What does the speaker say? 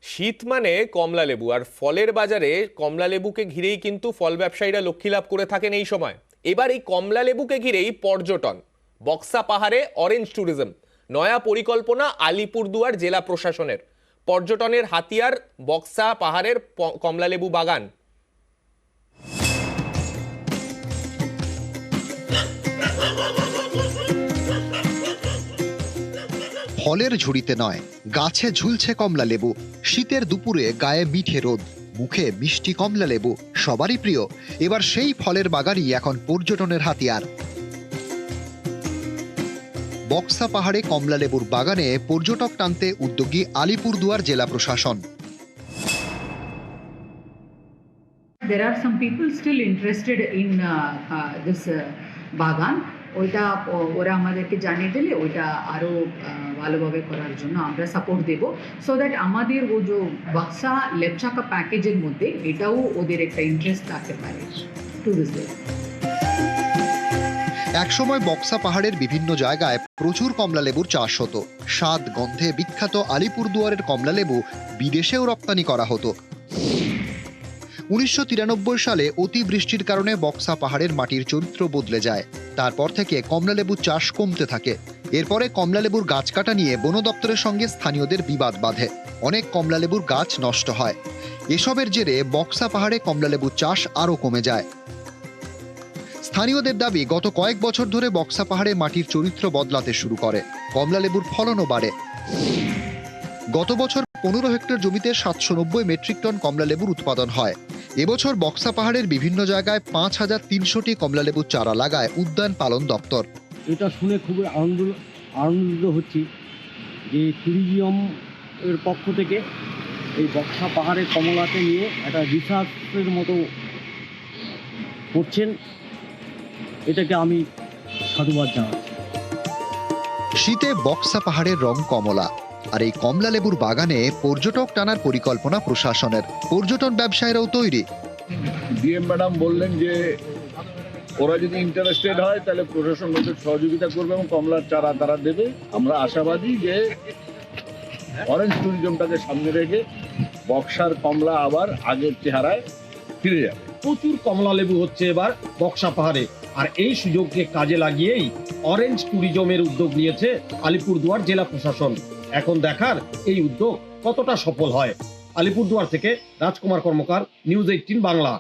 শীত মানে কমলা লেবু, আর ফলের বাজারে কমলা লেবুকে ঘিরেই কিন্তু ফল ব্যবসায়ীরা লক্ষ্মী লাভ করে থাকেন এই সময়। এবার এই কমলা লেবুকে ঘিরেই পর্যটন, বক্সা পাহাড়ে অরেঞ্জ ট্যুরিজম, নয়া পরিকল্পনা আলিপুরদুয়ার জেলা প্রশাসনের। পর্যটনের হাতিয়ার বক্সা পাহাড়ের কমলা লেবু বাগান। ফলের ঝুড়িতে নয়, গাছে ঝুলছে কমলা লেবু। শীতের দুপুরে গায়ে মিঠে রোদ, মুখে মিষ্টি কমলা লেবু সবারই প্রিয়। এবার সেই ফলের বাগানই এখন পর্যটনের হাতিয়ার। বক্সা পাহাড়ে কমলা লেবুর বাগানে পর্যটক টানতে উদ্যোগী আলিপুরদুয়ার জেলা প্রশাসন। There are some people still interested in this বাগান। ওইটা ওরা আমাদেরকে জানিয়ে দিলে ওইটা আরও ভালোভাবে করার জন্য আমরা সাপোর্ট দেব, সো দ্যাট আমাদের ও যে বক্সা লেপচাকা প্যাকেজের মধ্যে এটাও ওদের একটা ইন্টারেস্ট থাকতে পারে ট্যুরিস্টদের। একসময় বক্সা পাহাড়ের বিভিন্ন জায়গায় প্রচুর কমলা লেবুর চাষ হতো। স্বাদ গন্ধে বিখ্যাত আলিপুরদুয়ারের কমলা লেবু বিদেশেও রপ্তানি করা হতো। 1993 সালে অতিবৃষ্টির কারণে বক্সা পাহাড়ের মাটির চরিত্র বদলে যায়। তারপর থেকে কমলালেবু চাষ কমতে থাকে। এরপরে কমলালেবুর গাছ কাটা নিয়ে বন দপ্তরের সঙ্গে স্থানীয়দের বিবাদ বাধে। অনেক কমলালেবুর গাছ নষ্ট হয়। এসবের জেরে বক্সা পাহাড়ে কমলালেবু চাষ আরও কমে যায়। স্থানীয়দের দাবি, গত কয়েক বছর ধরে বক্সা পাহাড়ে মাটির চরিত্র বদলাতে শুরু করে, কমলালেবুর ফলনও বাড়ে। গত বছর 15 হেক্টর জমিতে 790 মেট্রিক টন কমলালেবুর উৎপাদন হয়। এবছর বক্সা পাহাড়ের বিভিন্ন জায়গায় 5300টি কমলালেবুর চারা লাগায় উদ্যান পালন দপ্তর। এটা শুনে খুবই আনন্দিত হচ্ছি যে ট্যুরিজম এর পক্ষ থেকে এই বক্সা পাহাড়ের কমলাকে নিয়ে একটা রিসার্চের মতো করছেন। এটাকে আমি সাধুবাদ জানাচ্ছি। শীতে বক্সা পাহাড়ের রং কমলা, আর এই কমলা লেবুর বাগানে পর্যটক টানার পরিকল্পনা প্রশাসনের। পর্যটন ব্যবসায়ীরাও তৈরি। ডিএম ম্যাডাম বললেন যে ওরা যদি ইন্টারেস্টেড হয় তাহলে প্রশাসন ওদের সহযোগিতা করবে এবং কমলার চারা তারা দেবে। আমরা আশাবাদী যে অরেঞ্জ ট্যুরিজমটাকে সামনে রেখে বক্সার কমলা আবার আগের চেহারায় ফিরে যাবে। প্রচুর কমলা লেবু হচ্ছে এবার বক্সা পাহাড়ে, আর এই সুযোগকে কাজে লাগিয়েই অরেঞ্জ ট্যুরিজমের উদ্যোগ নিয়েছে আলিপুরদুয়ার জেলা প্রশাসন। এখন দেখার এই উদ্যোগ কতটা সফল হয়। আলিপুরদুয়ার থেকে রাজকুমার কর্মকার, নিউজ 18 বাংলা।